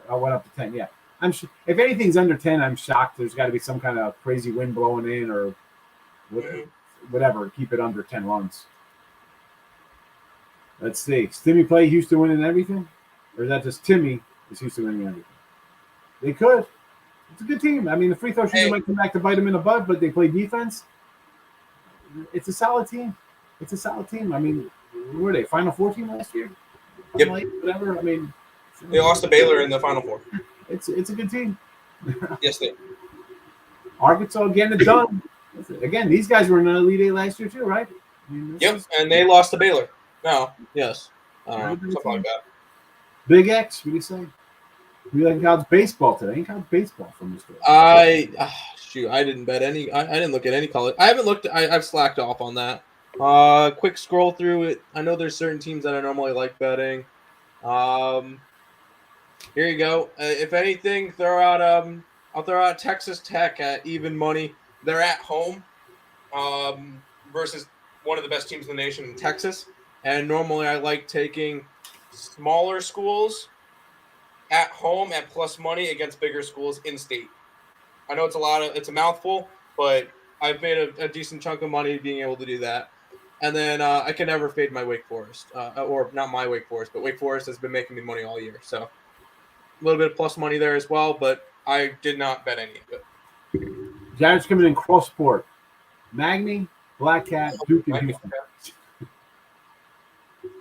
I went up to 10. Yeah, I'm sure. If anything's under 10, I'm shocked. There's got to be some kind of crazy wind blowing in or whatever. Keep it under 10 runs. Let's see. Does Timmy play Houston winning everything, or is that just Timmy is Houston winning everything? They could. It's a good team. I mean, the free throw shooter might come back to bite them in the butt, but they play defense. It's a solid team. I mean, were they Final Four team last year? Yep. Whatever. I mean, they lost to Baylor in the Final Four. It's a good team. Yes, they. Arkansas getting it done. Again, these guys were in the Elite Eight last year too, right? And they lost to Baylor. No, yes, something like that. Big X, what do you say? We like college baseball today. Ain't college baseball from this. I didn't bet any. I didn't look at any college. I haven't looked. I've slacked off on that. Quick scroll through it. I know there's certain teams that I normally like betting. Here you go. If anything, I'll throw out Texas Tech at even money. They're at home, versus one of the best teams in the nation in Texas. And normally I like taking smaller schools at home at plus money against bigger schools in state. I know it's a mouthful, but I've made a decent chunk of money being able to do that. And then I can never fade my Wake Forest, or not my Wake Forest, but Wake Forest has been making me money all year. So a little bit of plus money there as well, but I did not bet any of it. Jared's coming in cross sport. Magny, Black Cat, Duke, and Houston.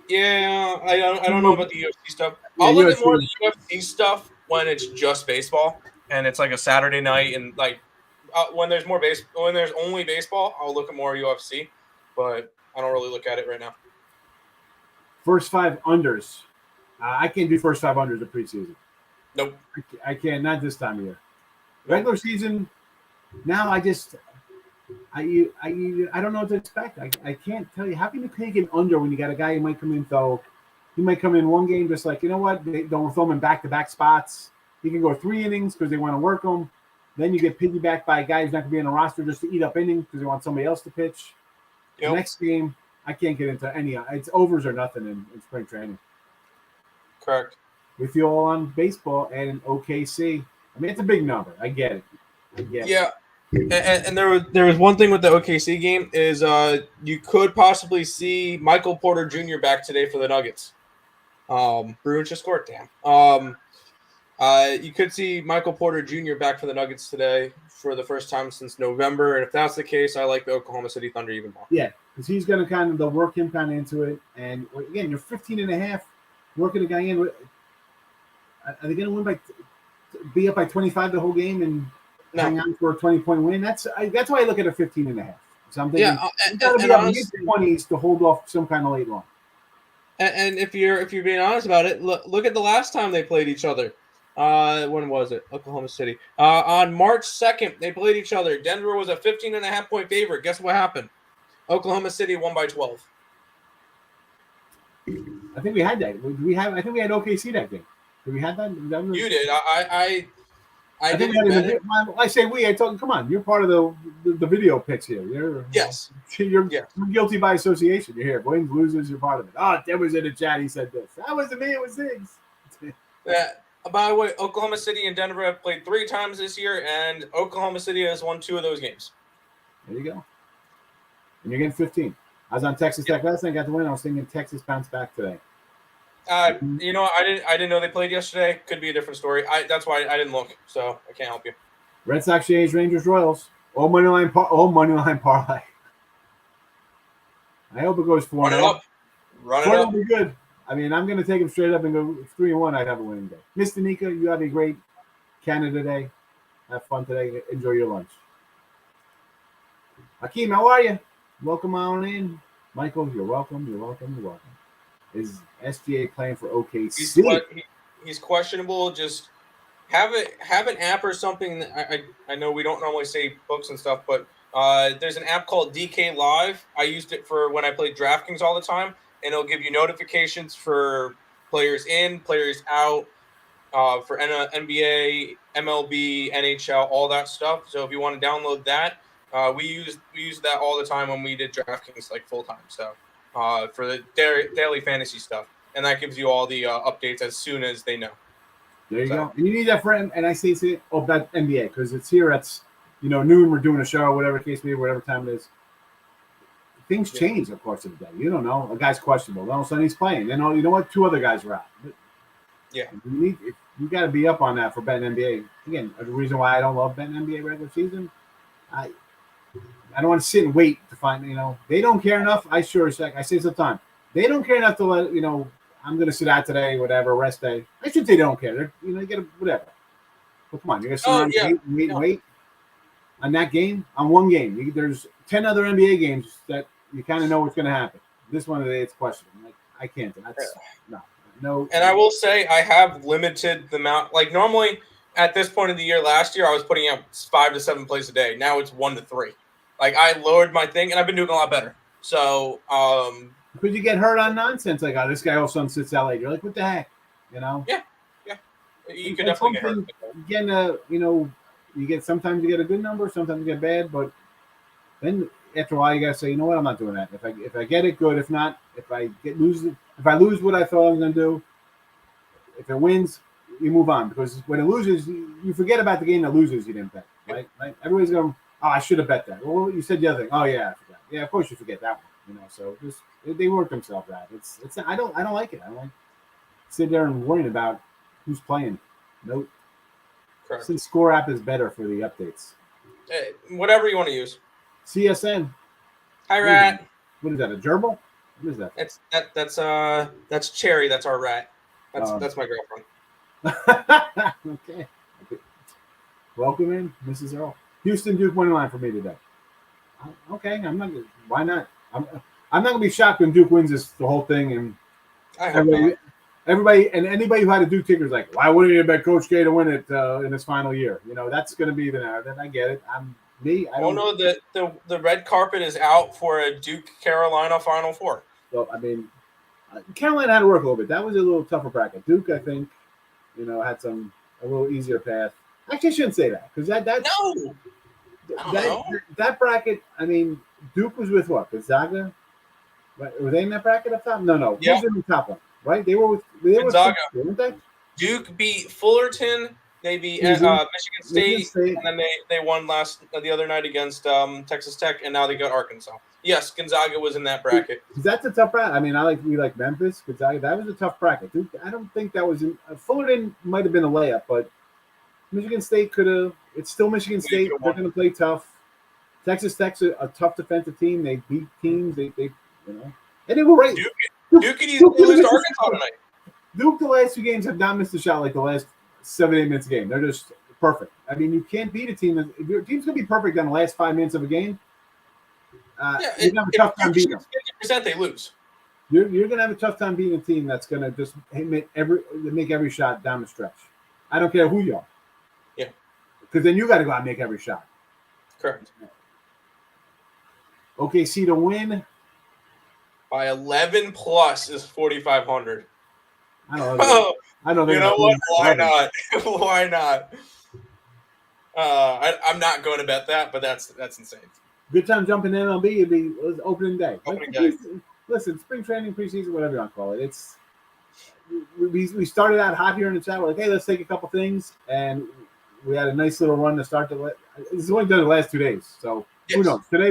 Yeah, I don't know about the UFC stuff. Yeah, I'll look UFC. at more of the UFC stuff when it's just baseball and it's like a Saturday night and like when there's when there's only baseball, I'll look at more UFC, but I don't really look at it right now. First 5 unders. I can't do first 5 unders of preseason. Nope. I can't, not this time of year. Regular season, now I don't know what to expect. I can't tell you. How can you take an under when you got a guy who might come in, though? He might come in one game just like, you know what? They don't throw him in back-to-back spots. He can go 3 innings because they want to work him. Then you get piggybacked by a guy who's not going to be on the roster just to eat up innings because they want somebody else to pitch. Yep. The next game, I can't get into any. It's overs or nothing in spring training. Correct. With you all on baseball and in OKC. I mean, it's a big number. I get it. Yeah. And there was one thing with the OKC game is you could possibly see Michael Porter Jr. back today for the Nuggets. Bruins just scored, damn. You could see Michael Porter Jr. back for the Nuggets today for the first time since November. And if that's the case, I like the Oklahoma City Thunder even more. Yeah, because he's going to they'll work him kind of into it. And again, you're 15.5, working a guy in. Are they going to be up by 25 the whole game and hang on for a 20-point win? That's why I look at a 15.5. So I'm thinking it's got to be up in the 20s to hold off some kind of late run. And if you're being honest about it, look at the last time they played each other. When was it? Oklahoma City. On March 2nd, they played each other. Denver was a 15.5-point favorite. Guess what happened? Oklahoma City won by 12. I think we had that. I think we had OKC that game. Did we have that? You did. I think I say we. I told. Come on, you're part of the video picks here. Yes. You're guilty by association. You're here. Wins, loses, you're part of it. Oh, Dev was in the chat. He said this. That wasn't me. It was Higgs. By the way, Oklahoma City and Denver have played 3 times this year, and Oklahoma City has won 2 of those games. There you go. And you're getting 15. I was on Texas Tech last night. Got the win. I was thinking Texas bounced back today. You know, I didn't know they played yesterday. Could be a different story. That's why I didn't look, so I can't help you. Red Sox, Jays, Rangers, Royals. All money line parlay. I hope it goes 4-0. Run it up. Run it up. Will be good. I mean, I'm going to take them straight up and go 3-1. I'd have a winning day. Mr. Nika, you have a great Canada Day. Have fun today. Enjoy your lunch. Hakeem, how are you? Welcome on in. Michael, you're welcome. You're welcome. You're welcome. Is SGA playing for OKC? He's questionable. Just have an app or something. I know we don't normally say books and stuff, but there's an app called DK Live. I used it for when I played DraftKings all the time, and it'll give you notifications for players in, players out, for NBA, MLB, NHL, all that stuff. So if you want to download that, we use that all the time when we did DraftKings like full time. So. For the daily fantasy stuff, and that gives you all the updates as soon as they know. There you go. And you need that for and I say that NBA because it's here at noon. We're doing a show, whatever the case may be, whatever time it is. Things change, of course, of the day. You don't know. A guy's questionable. Then all of a sudden he's playing. Then you know what? 2 other guys are out. Yeah. You got to be up on that for betting NBA. Again, the reason why I don't love betting NBA regular season, I don't want to sit and wait to find, they don't care enough. I say sometimes they don't care enough to let, I'm going to sit out today, whatever, rest day. I shouldn't say they don't care. You get whatever. But come on, you're going to sit around and wait on that game, on one game. There's 10 other NBA games that you kind of know what's going to happen. This one today, it's questionable. Like, I can't. No. And I will say I have limited the amount. Like normally at this point of the year, last year, I was putting out 5 to 7 plays a day. Now it's 1 to 3. Like, I lowered my thing, and I've been doing a lot better. So, Because you get hurt on nonsense. Like, this guy all of a sudden sits out late. You're like, what the heck? Yeah. You could definitely get hurt. Again, sometimes you get a good number, sometimes you get bad. But then after a while, you got to say, you know what? I'm not doing that. If I get it, good. If not, if I lose what I thought I was going to do, if it wins, you move on because when it loses, you forget about the game that loses. You didn't bet, right? Everybody's going, oh, I should have bet that. Well, you said the other thing. Oh yeah, I forgot. Yeah, of course you forget that one. So just they work themselves out. It's I don't like it. I don't like sit there and worrying about who's playing. Nope. Correct. Since Score app is better for the updates. Whatever you want to use. CSN. Hi, Rat. What is that? A gerbil? What is that? That's Cherry. That's our rat. That's my girlfriend. Okay. Welcome in, Mrs. Earl. Houston Duke money line for me today. Okay, I'm not. Why not? I'm not gonna be shocked when Duke wins the whole thing, and everybody and anybody who had a Duke ticker is like, why wouldn't you bet Coach K to win it in his final year? That's gonna be the narrative. I get it. I don't know that the red carpet is out for a Duke Carolina Final Four. Well, I mean, Carolina had to work a little bit. That was a little tougher bracket. Duke, I think, had a little easier path. Actually, I shouldn't say that because that bracket. I mean, Duke was with what? Gonzaga. Were they in that bracket up top? No. Yeah. Who was in the top one? Right? They were with Gonzaga. Weren't they? Duke beat Fullerton. They beat Michigan State, and then they won the other night against Texas Tech, and now they got Arkansas. Yes, Gonzaga was in that bracket. That's a tough bracket. I mean, we like Memphis, Gonzaga. That was a tough bracket. Duke, I don't think that was Fullerton might have been a layup, but Michigan State could have. It's still Michigan State. They're going to play tough. Texas Tech's a tough defensive team. They beat teams. They and they were right. Duke could easily lose to Arkansas tonight. Duke, the last 2 games have not missed a shot like the last 7-8 minutes of the game. They're just perfect. I mean, you can't beat a team. If your team's going to be perfect on the last 5 minutes of a game, you're going to have a tough time beating them. 50%, they lose. You're going to have a tough time beating a team that's going to just make every shot down the stretch. I don't care who you are. Yeah. Because then you got to go out and make every shot. Correct. OKC to win. By 11 plus is 4,500. I don't know. I don't think. You know what? Why not? Why not? I'm not going to bet that, but that's insane. Good time jumping in MLB. It'd be opening day. Opening day. Listen, spring training, preseason, whatever you want to call it. It's we started out hot here in the chat. We're like, hey, let's take a couple things, and we had a nice little run to start the. This is only done the last 2 days, so who knows? Today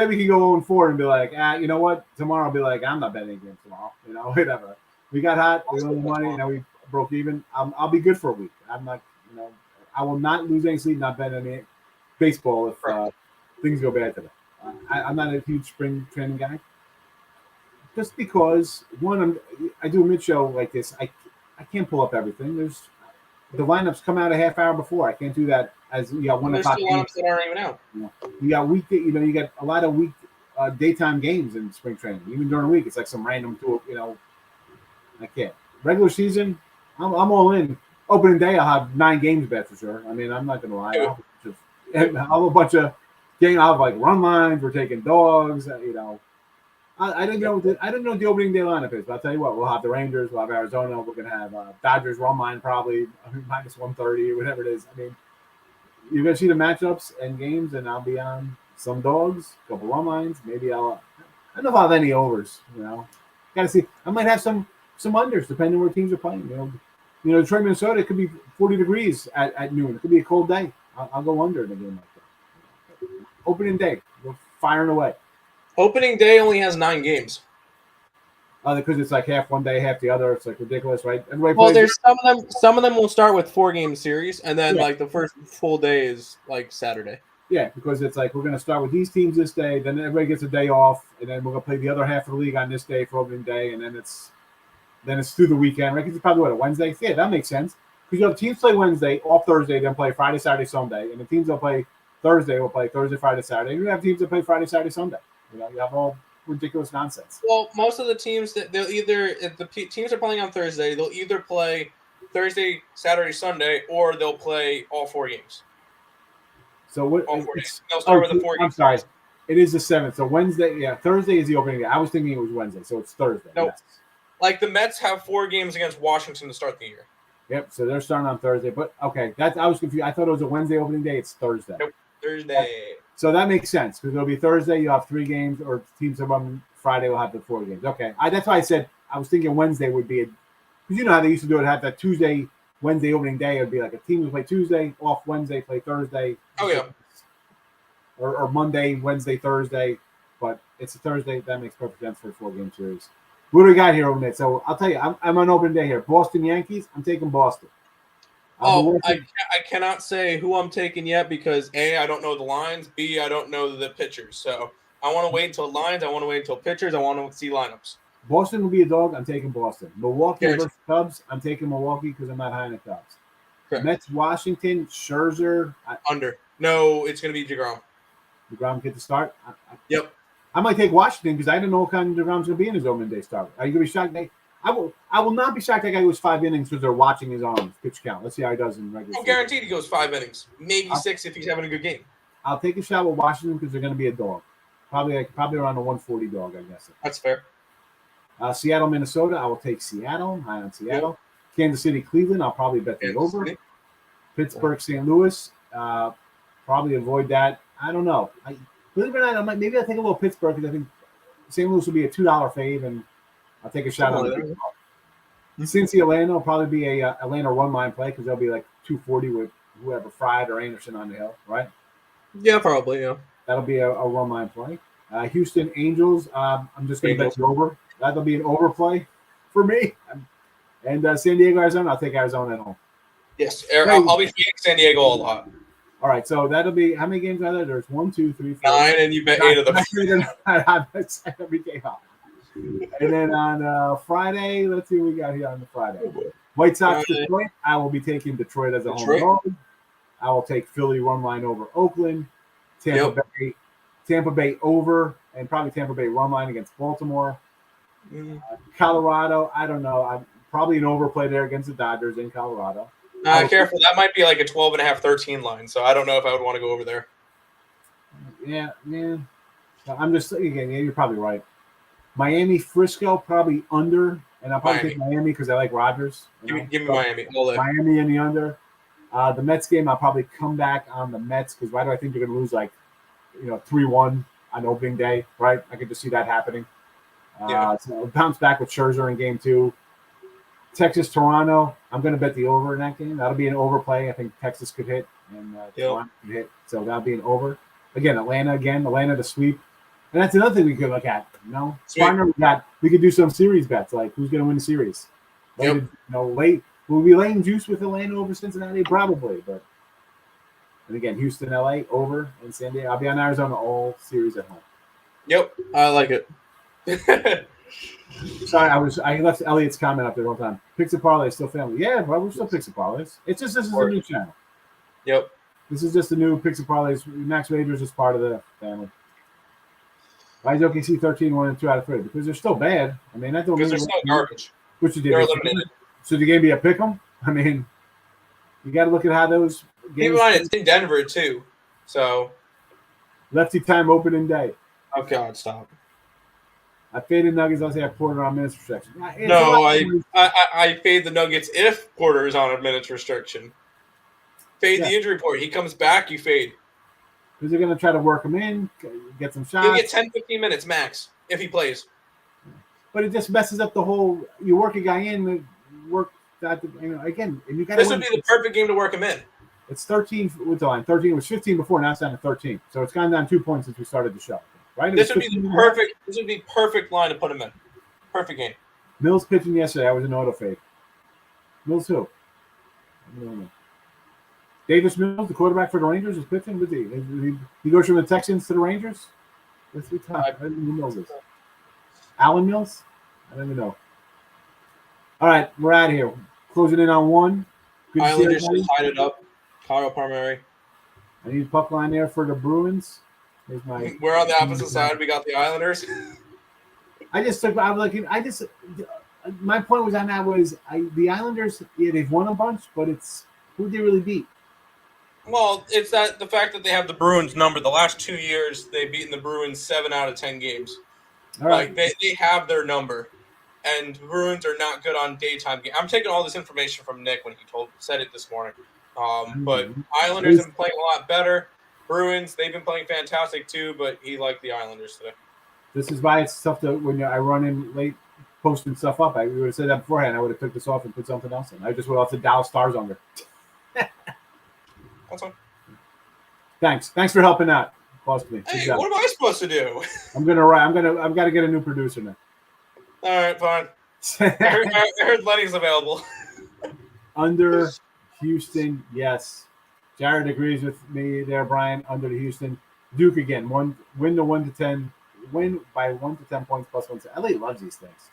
we can go 0-4 and be like, you know what? Tomorrow I'll be like, I'm not betting again tomorrow. Whatever. We got hot, we won the money, and now we broke even. I'll be good for a week. I'm not, I will not lose any sleep, not bet any baseball if things go bad today. I'm not a huge spring training guy. Just because, I do a mid-show like this, I can't pull up everything. The lineups come out a half hour before. I can't do that as you got 1 o'clock. There's lineups that aren't even out. You got weekday. You got a lot of daytime games in spring training. Even during the week, it's like some random tour. I can't. Regular season, I'm all in. Opening day, I'll have 9 games bet for sure. I mean, I'm not gonna lie. I'll have a bunch of games. I'll have like run lines. We're taking dogs. I don't know. I don't know what the opening day lineup is, but I'll tell you what. We'll have the Rangers. We'll have Arizona. We're gonna have Dodgers run line probably minus 130 or whatever it is. I mean, you're gonna see the matchups and games, and I'll be on some dogs, a couple run lines. Maybe I don't know if I'll have any overs. Gotta see. I might have some unders depending on where teams are playing. Detroit, Minnesota, it could be 40 degrees at noon. It could be a cold day. I'll go under in a game like that. Opening day, we're firing away. Opening day only has 9 games. Because it's like half one day, half the other. It's like ridiculous, right? Everybody Well, plays there's some of them. Some of them will start with 4-game series, and then like the first full day is like Saturday. Yeah, because it's like we're going to start with these teams this day, then everybody gets a day off, and then we're going to play the other half of the league on this day for opening day, and then it's through the weekend, right? Because it's probably a Wednesday. Yeah, that makes sense. Because you have teams play Wednesday, off Thursday, then play Friday, Saturday, Sunday, and the teams that play Thursday will play Thursday, Friday, Saturday. You have teams that play Friday, Saturday, Sunday. You have all ridiculous nonsense. Well, most of the teams that they'll either if the teams are playing on Thursday, they'll either play Thursday, Saturday, Sunday, or they'll play all 4 games. So what? All 4 days. They'll start with the 4 games. I'm sorry. It is the 7th. So Wednesday, Thursday is the opening day. I was thinking it was Wednesday, so it's Thursday. Nope. Yes. Like the Mets have 4 games against Washington to start the year. Yep. So they're starting on Thursday, but okay, I was confused. I thought it was a Wednesday opening day. It's Thursday. Nope. Thursday. So that makes sense because it'll be Thursday. You'll have 3 games, or teams are on Friday will have the 4 games. Okay, that's why I said I was thinking Wednesday would be because you know how they used to do it. Have that Tuesday, Wednesday opening day, it'd be like a team would play Tuesday, off Wednesday, play Thursday. Oh, yeah. Or Monday, Wednesday, Thursday. But it's a Thursday. That makes perfect sense for a 4-game series. What do we got here, overnight? So I'll tell you, I'm on open day here. Boston Yankees. I'm taking Boston. I cannot say who I'm taking yet because A, I don't know the lines. B, I don't know the pitchers. So I want to wait until lines. I want to wait until pitchers. I want to see lineups. Boston will be a dog. I'm taking Boston. Milwaukee Guaranteed. versus Cubs. I'm taking Milwaukee because I'm not high on the Cubs. Correct. Mets, Washington, Scherzer. Under. No, it's going to be DeGrom. DeGrom get the start. Yep. I might take Washington because I don't know what kind of DeGrom's going to be in his opening day start. Are you going to be shocked? I will not be shocked that guy goes 5 innings because they're watching his arms pitch count. Let's see how he does in regular. I'm guaranteed he goes 5 innings, maybe 6 if he's having a good game. I'll take a shot with Washington because they're going to be a dog. Probably around a 140 dog, I guess. That's fair. Seattle, Minnesota. I will take Seattle. High on Seattle. Yep. Kansas City, Cleveland. I'll probably bet the over. City. Pittsburgh, St. Louis. Probably avoid that. I don't know. Believe it or not, maybe I'll take a little Pittsburgh because I think St. Louis will be a $2 fave, and I'll take a shot on it. Cincy, Atlanta will probably be a Atlanta one-line play because they'll be like 240 with whoever, Fried or Anderson on the hill, right? Yeah, probably, yeah. That'll be a one-line play. Houston Angels, I'm just going to bet you over. That'll be an overplay for me. And San Diego, Arizona, I'll take Arizona at home. Yes, I'll be feeding San Diego a lot. All right, so that'll be how many games are there? There's 1, 2, 3, 4. 9, and you bet 8 of them. Every game out. And then on Friday, let's see what we got here on the Friday. White Sox, Detroit. I will be taking Detroit as a home dog. I will take Philly run line over Oakland. Tampa Bay over, and probably Tampa Bay run line against Baltimore. Colorado, I don't know. I'm probably an overplay there against the Dodgers in Colorado. Careful. That might be like a 12.5, 13 line, so I don't know if I would want to go over there. Yeah. I'm just again. Yeah, you're probably right. Miami, Frisco, probably under, and I'll probably take Miami because I like Rodgers. Give me Miami. Miami in the under. The Mets game, I'll probably come back on the Mets because why do I think they're going to lose 3-1 on opening day, right? I could just see that happening. So I'll bounce back with Scherzer in game 2. Texas, Toronto, I'm going to bet the over in that game. That'll be an overplay. I think Texas could hit and Toronto could hit. So that'll be an over. Again, Atlanta to sweep. And that's another thing we could look at. We could do some series bets, like who's going to win the series. Late. Will we be laying juice with Atlanta over Cincinnati? Probably, but and again, Houston, LA over, and San Diego. I'll be on Arizona all series at home. Yep, I like it. Sorry, I left Elliot's comment up there one time. Picks and parlays still family. Yeah, but we're still picks and parlays. It's just this is a new channel. Yep. This is just a new picks and parlays. Max Wagers is part of the family. Why is OKC 13, 1 and 2 out of 3? Because they're still bad. I mean, that don't because they're still garbage. Which they're eliminated. So the game be a pick 'em? I mean, you got to look at how those games. Keep in mind, it's in Denver too. So lefty time opening day. Oh God, stop. I faded Nuggets. I'll say I Porter on minutes restriction. No, I fade the Nuggets if Porter is on a minutes restriction. Fade the injury report. He comes back, you fade. Because they're going to try to work him in, get some shots. He'll get 10, 15 minutes max if he plays. But it just messes up the whole. You work a guy in, work that again, and you got. This would be the perfect game to work him in. It's 13 with the line. 13 was 15 before. Now it's down to 13. So it's gone down 2 points since we started the show. Right? This would be the perfect. This would be perfect line to put him in. Perfect game. Mills pitching yesterday. I was an auto fade. Mills who? I don't know. Davis Mills, the quarterback for the Rangers, is pitching. Was he goes from the Texans to the Rangers? Let's be tough. I don't know who Mills is. Alan Mills? I don't even know. All right, we're out of here. Closing in on 1. Islanders just tied it up. Kyle Palmieri. I need a puck line there for the Bruins. We're on the opposite side. We got the Islanders. My point was on that was the Islanders. Yeah, they've won a bunch, but it's who they really beat. Well, it's the fact that they have the Bruins number. The last 2 years, they've beaten the Bruins 7 out of 10 games. All right. Like they have their number, and Bruins are not good on daytime games. I'm taking all this information from Nick when he said it this morning. But Islanders have been playing a lot better. Bruins, they've been playing fantastic too, but he liked the Islanders today. This is why it's tough to when I run in late posting stuff up. We would have said that beforehand. I would have took this off and put something else in. I just would have the Dallas Stars under. That's fine. Thanks for helping out. Cost me. Hey, what am I supposed to do? I've got to get a new producer now. All right, fine. I heard Lenny's available. Under Houston, yes. Jared agrees with me there, Brian. Under the Houston. Duke again. Win the 1 to 10. Win by 1 to 10 points plus 1. LA loves these things.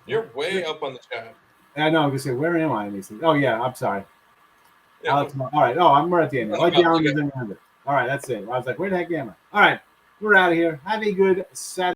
You're way up on the chat. I know. I'm gonna say, where am I in these things? Oh yeah, I'm sorry. Yeah. Alex, all right. Oh, we're at the end. Like the Islanders in the under. All right, that's it. I was like, where the heck am I? All right, we're out of here. Have a good Saturday.